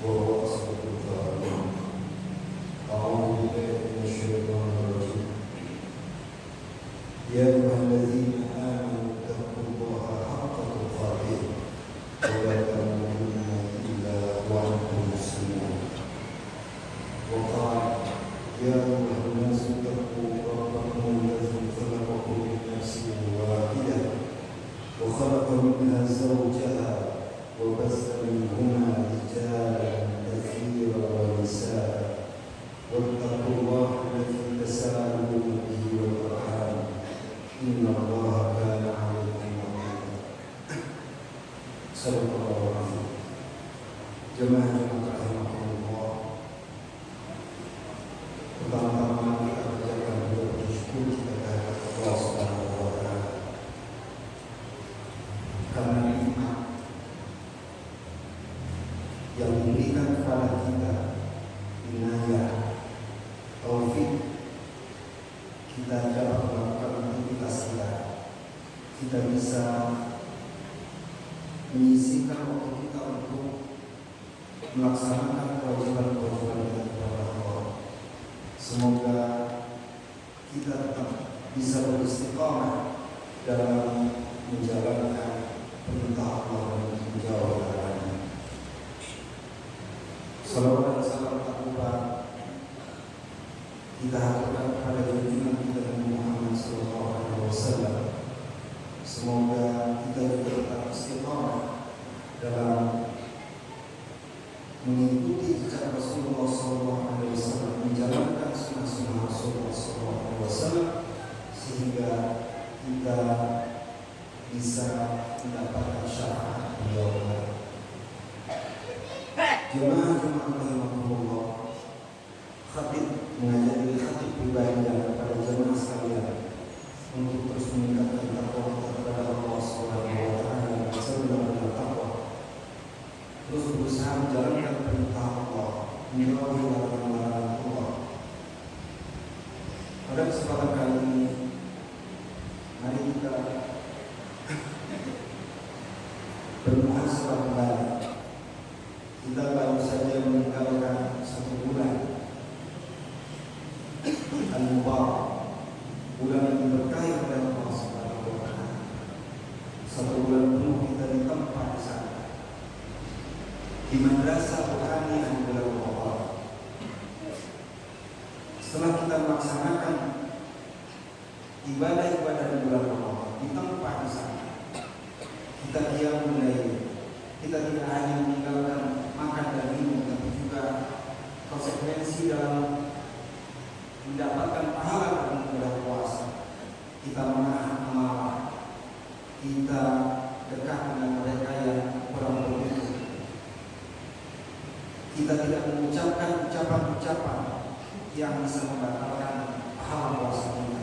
وهو أصدق القائلين. أعوذ بالله من الشيطان الرجيم. يا أيها الذين آمنوا اتقوا الله حق تقاته ولا تموتن إلا وأنتم مسلمون. وقال يا أيها الناس اتقوا ربكم الذي خلقكم من نفس واحدة وخلق منها زوجها وبث منهما رجالا كثيرا ونساء واتقوا الله الذي تساءلون به والأرحام إن الله كان عليكم رقيبا. صدق الله العظيم. Jemaah rahimakumullah. Pertama-tama kita panjatkan bersyukur kita kepada Allah Subhanahu wa taala karena nikmat yang diberikan kepada kita, inayah, taufik, kita dapat melakukan aktivitas kita bisa menyisihkan waktu kita untuk melaksanakan kewajiban-kewajiban kita kepada Allah. Semoga kita tetap bisa beristiqamah dalam menjalankan perintah Allah dan menjauhi larangannya. Salawat dan salam tak lupa kita haturkan kepada junjungan kita Nabi Muhammad SAW. Semoga kita juga tetap istiqamah dalam mengikuti jejak Rasulullah SAW, menjalankan sunnah-sunnah Rasulullah SAW, sehingga kita bisa mendapatkan syafaat beliau. Jemaah rahimahullah, khatib mengajari khatib pribadi dan kepada jemaah sekalian untuk terus meningkatkan takwa kepada Allah Subhanahu wa taala dan sebenar-benar takwa. Terus berusaha menjalankan perintah Allah, menjauhi larangan-larangan Allah. Pada kesempatan kali ini, mari kita bermuhasabah kembali. Kita baru saja meninggalkan satu bulan Al-Mubarak, bulan yang diberkahi oleh Allah Subhanahu wa taala. Satu bulan penuh kita ditempa di sana, di madrasah Qur'ani yang bulan Ramadan. Setelah kita melaksanakan ibadah-ibadah di bulan Ramadan, ditempa di sana, kita qiyamul lail. Kita tidak hanya meninggalkan makan dan minum, tapi juga konsekuensi dalam mendapatkan pahala dalam bulan puasa. Kita menahan amarah, kita dekat dengan mereka yang kurang beruntung. Kita tidak mengucapkan ucapan-ucapan yang bisa membatalkan pahala puasa kita.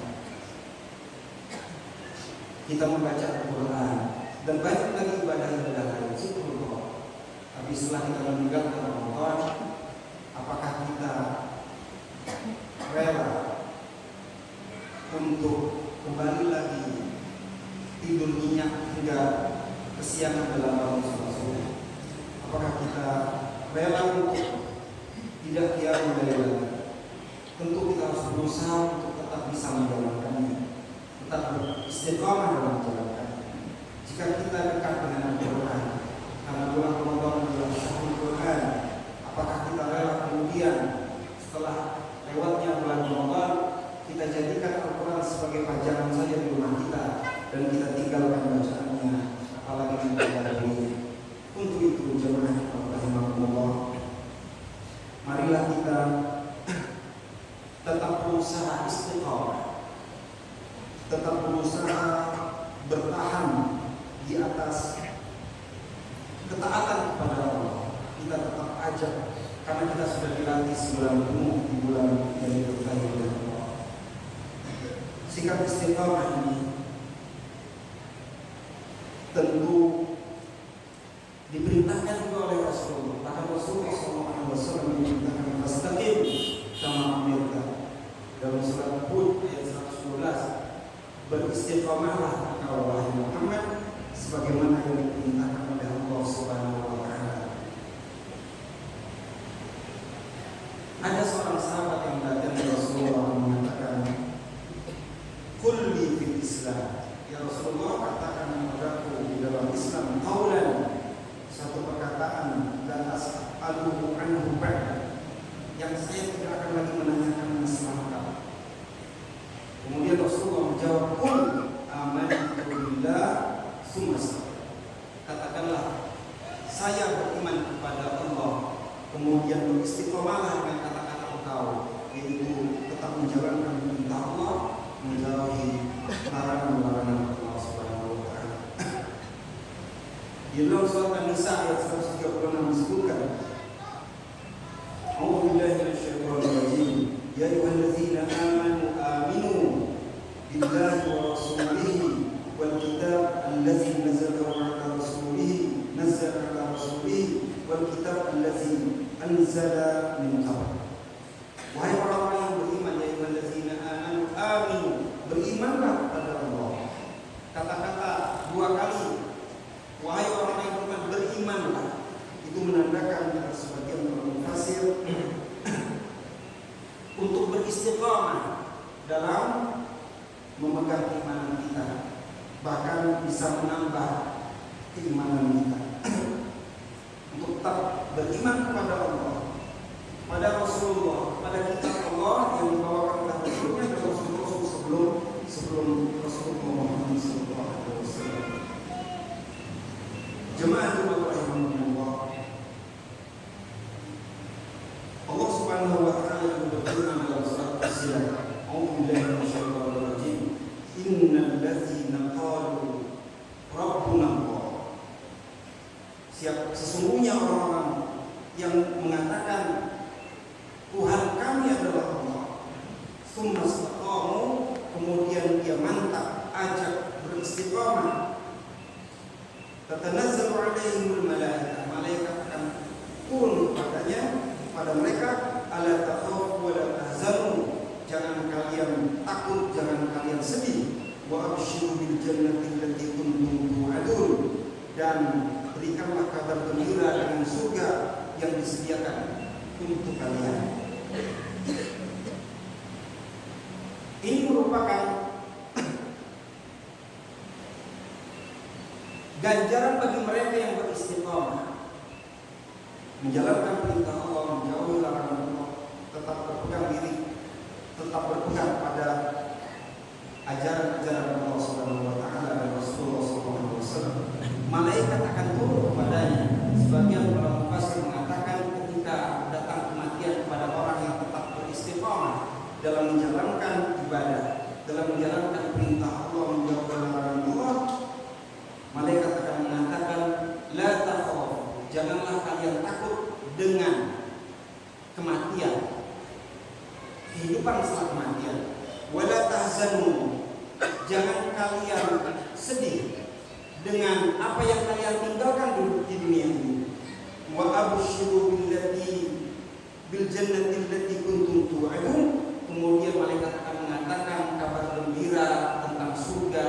Kita membaca Al-Quran dan banyak lagi ibadah-ibadah lain, subhanallah. Tapi setelah kita meninggalkan Ramadan, apakah kita rela untuk kembali lagi tidur nyenyak hingga kesiangan dalam malam subuh? Apakah kita rela untuk tidak qiyamul lail? Tentu kita harus berusaha untuk tetap bisa menjalankannya, tetap beristiqamah dalam menjalankannya. Jika kita dekat dengan Al-Quran, karena bulan Ramadan adalah syahrul Quran, apakah kita rela kemudian setelah lewatnya bulan Ramadan kita jadikan Al-Quran sebagai pajangan saja di rumah kita dan kita tinggalkan bacaannya, apalagi mempelajarinya? Untuk itu jemaah rahimahumullah, marilah kita tetap berusaha istiqamah, tetap berusaha bertahan di atas ketaatan kepada Allah. Kita tetap ajak, karena kita sudah dilatih sebulan penuh di bulan yang diberkahi oleh Allah. Sikap istiqamah ini tentu diperintahkan juga oleh Rasulullah. Bahkan Rasulullah SAW memerintahkan fastaqim kama umirta. Dalam surat Hud ayat 112, beristiqamahlah engkau wahai Muhammad sebagaimana yang diperintahkan oleh Allah Subhanahu wa taala. ya Rasulullah, katakan kepadaku di dalam Islam qaulan, satu perkataan, dan as'aluhu anhu ba'da, yang saya tidak akan lagi menanyakan masalah kamu. Kemudian Rasulullah menjawab, qul amantu billah tsumma istaqim. Katakanlah, saya beriman kepada Allah, kemudian beristiqomahlah dengan kata-kata engkau, yaitu tetap menjalankan perintah Allah, menjauhi larangan-larangan Allah Subhanahu wa taala. Di dalam surat An-Nisa ayat 136 disebutkan, A'udzu billahi minasyaitonir rajim. Ya ayyuhalladzina amanu aminu billahi wa rasulihi wal kitab allazi nazzala ala rasulihi wal kitab allazi anzala min qabl. Wahai orang-orang yang beriman, ya ayyuhalladzina aminu, berimanlah kepada Allah. Kata-kata dua kali, wahai orang yang berimanlah, itu menandakan kata sebagian mufassir untuk beristiqamah dalam memegang keimanan kita, bahkan bisa menambah keimanan kita. Untuk tetap beriman kepada Allah, pada Rasulullah, pada kitab Allah yang dibawakan oleh Rasulnya dan Rasul sebelum Rasulullah Muhammad SAW. Jemaah rahimahumullah, Allah Subhanahu wa taala berfirman dalam surat As-Sirah, A'udzu billahi minasyaitonir rajim. Innal ladzina qalu rabbuna Allah. Sesungguhnya orang-orang yang mengatakan Tuhan kami adalah Allah, tsumma istaqamu, kemudian dia mantap ajak beristiqamah, tatanazzalu alaihimul malaikah, malaikat akan turun kepadanya, pada mereka, ala takhafu wa la tahzanu, jangan kalian takut, jangan kalian sedih, wa abshiru bil jannati allati kuntum tu'adun, dan berikanlah kabar gembira dengan surga yang disediakan untuk kalian. Ini merupakan ganjaran bagi mereka yang beristiqamah, menjalankan perintah Allah, menjauhi larangan Allah, tetap berpegang diri, tetap berpegang pada ajaran-ajaran Allah Subhanahu wa taala dan Rasulullah SAW. Malaikat akan turun kepadanya. Sebagian para mufassir mengatakan ketika datang kematian kepada orang yang tetap beristiqamah dalam menjalankan ibadah, dalam menjalankan perintah Allah, menjauhi larangan Allah, malaikat akan mengatakan, la takhaf, janganlah kalian takut dengan kematian, kehidupan setelah kematian, wala tahzanu, jangan kalian sedih dengan apa yang kalian tinggalkan di dunia ini, wa abshiru bil jannati allati kuntum tu'adun, kemudian malaikat akan mengatakan kabar gembira tentang surga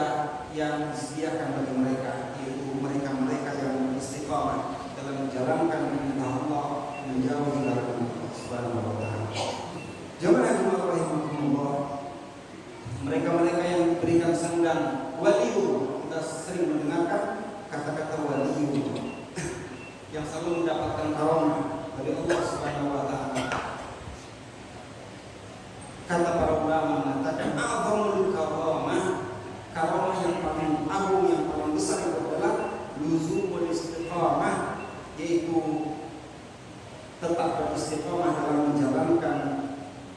yang disediakan bagi mereka, yaitu mereka-mereka yang istiqamah dalam menjalankan perintah Allah, menjauhi larangan Allah Subhanahu wa taala. Jemaah rahimahumullah, mereka-mereka yang diberikan sandang waliyu, kita sering mendengarkan kata-kata waliyu yang selalu mendapatkan karunia dari Allah Subhanahu wa taala. Kata para ulama mengatakan, a'zamul karamah, karamah yang paling agung, yang paling besar itu adalah luzumul istiqamah, yaitu tetap beristiqamah dalam menjalankan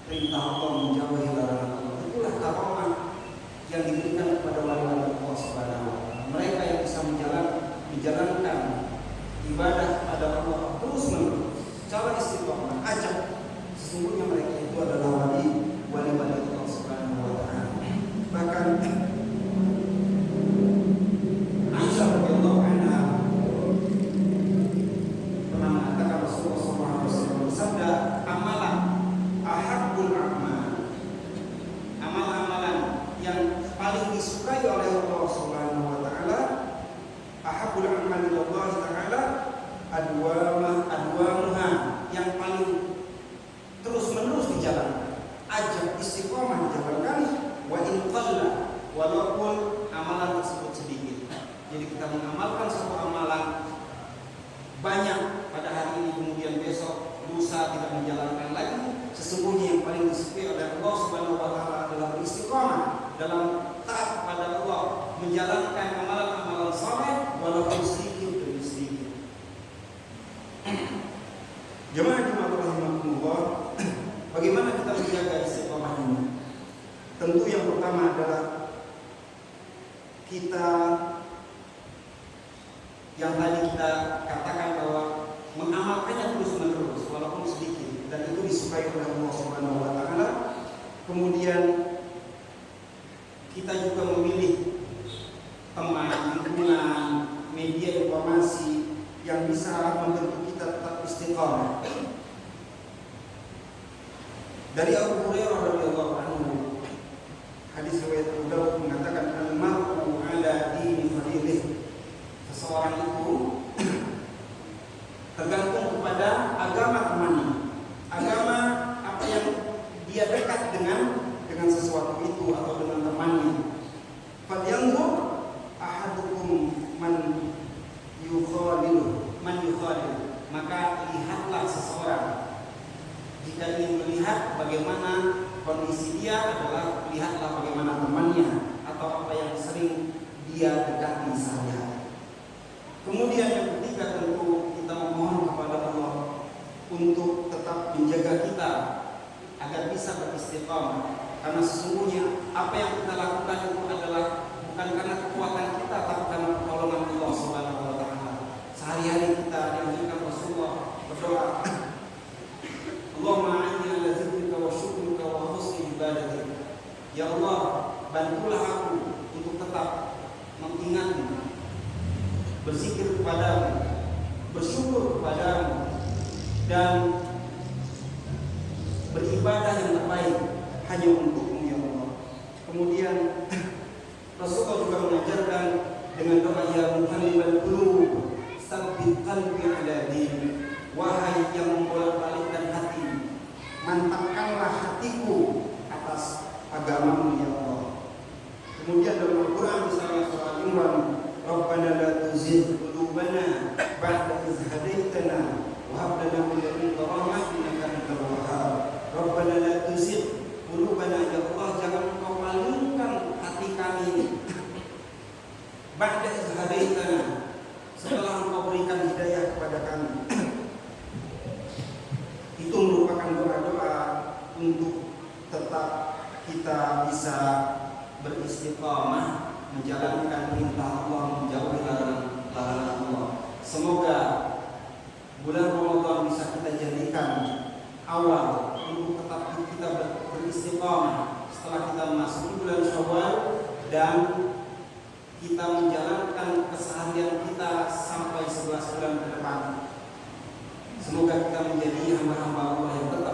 perintah Allah, menjauhi larangan Allah. Itulah karamah yang diberikan kepada wali-wali Allah Subhanahu wa taala. Mereka yang bisa menjalankan ibadah pada Allah terus-menerus secara istiqamah, ajak, sesungguhnya mereka itu adalah wali-wali Allah Subhanahu wa taala. Bahkan Aisyah radhiyallahu anha pernah mengatakan Rasulullah SAW bersabda, amalan ahabbul a'mal, amal-amalan yang paling disukai oleh Allah Subhanahu wa taala, ahabbul a'mal ila Allah taala adwama dalam taat kepada Allah, menjalankan amalan-amalan saleh walaupun sedikit demi sedikit. Jemaah rahimahumullah, bagaimana kita menjaga istiqomah ini? Tentu yang pertama adalah kita yang tadi kita katakan bahwa mengamalkannya terus-menerus walaupun sedikit, dan itu disukai oleh Allah Subhanahu wa taala. Kemudian kita juga memilih teman, lingkungan, media informasi yang bisa membantu kita tetap istiqomah. Dari Abu Hurairah radhiyallahu anhu, hadis riwayat Abu Dawud mengatakan al-mar'u ala dini khalilih. Seseorang itu tergantung kepada agama temannya. Agama apa yang dia dekat dengan sesuatu itu atau dengan temannya. Falyanzur ahadukum man yukhalil. Maka lihatlah seseorang, jika ingin melihat bagaimana kondisi dia adalah lihatlah bagaimana temannya atau apa yang sering dia dekati sehari-hari. Kemudian yang ketiga, tentu kita memohon kepada Allah untuk tetap menjaga kita agar bisa beristiqamah. Karena sesungguhnya apa yang kita lakukan itu adalah bukan karena kekuatan kita, tapi karena pertolongan Allah Subhanahu wa taala. Sehari-hari kita dianjurkan Rasulullah berdoa, Allahumma a'inni ala dzikrika wa syukrika wa husni ibadatik. Ya Allah, bantulah aku untuk tetap mengingatmu, berzikir kepadamu, bersyukur kepadamu, dan beribadah yang terbaik hanya untukmu ya Allah. Kemudian Rasulullah juga mengajarkan dengan doa ya muqallibal qulub tsabbit qalbi ala din. Wahai yang membolak-balikkan hati, mantapkanlah hatiku atas agamamu ya Allah. Kemudian dalam Al-Quran misalnya surah Imran, Rabbana la tuzigh qulubana ba'da idh hadaitana wa hab lana min ladunka rahmah innaka antal wahhab. Rabbana la tuzigh qulubana, ya Allah, jangan engkau palingkan hati kami ba'da idh hadaitana, setelah engkau berikan hidayah kepada kami. Itu merupakan doa-doa untuk tetap kita bisa beristiqamah menjalankan perintah Allah, menjauhi larangan Allah. Semoga bulan Ramadan bisa kita jadikan awal untuk tetap kita beristiqamah setelah kita memasuki bulan Syawal, dan kita menjalankan keseharian kita sampai 11 bulan ke depan. Semoga kita menjadi hamba-hamba Allah yang tetap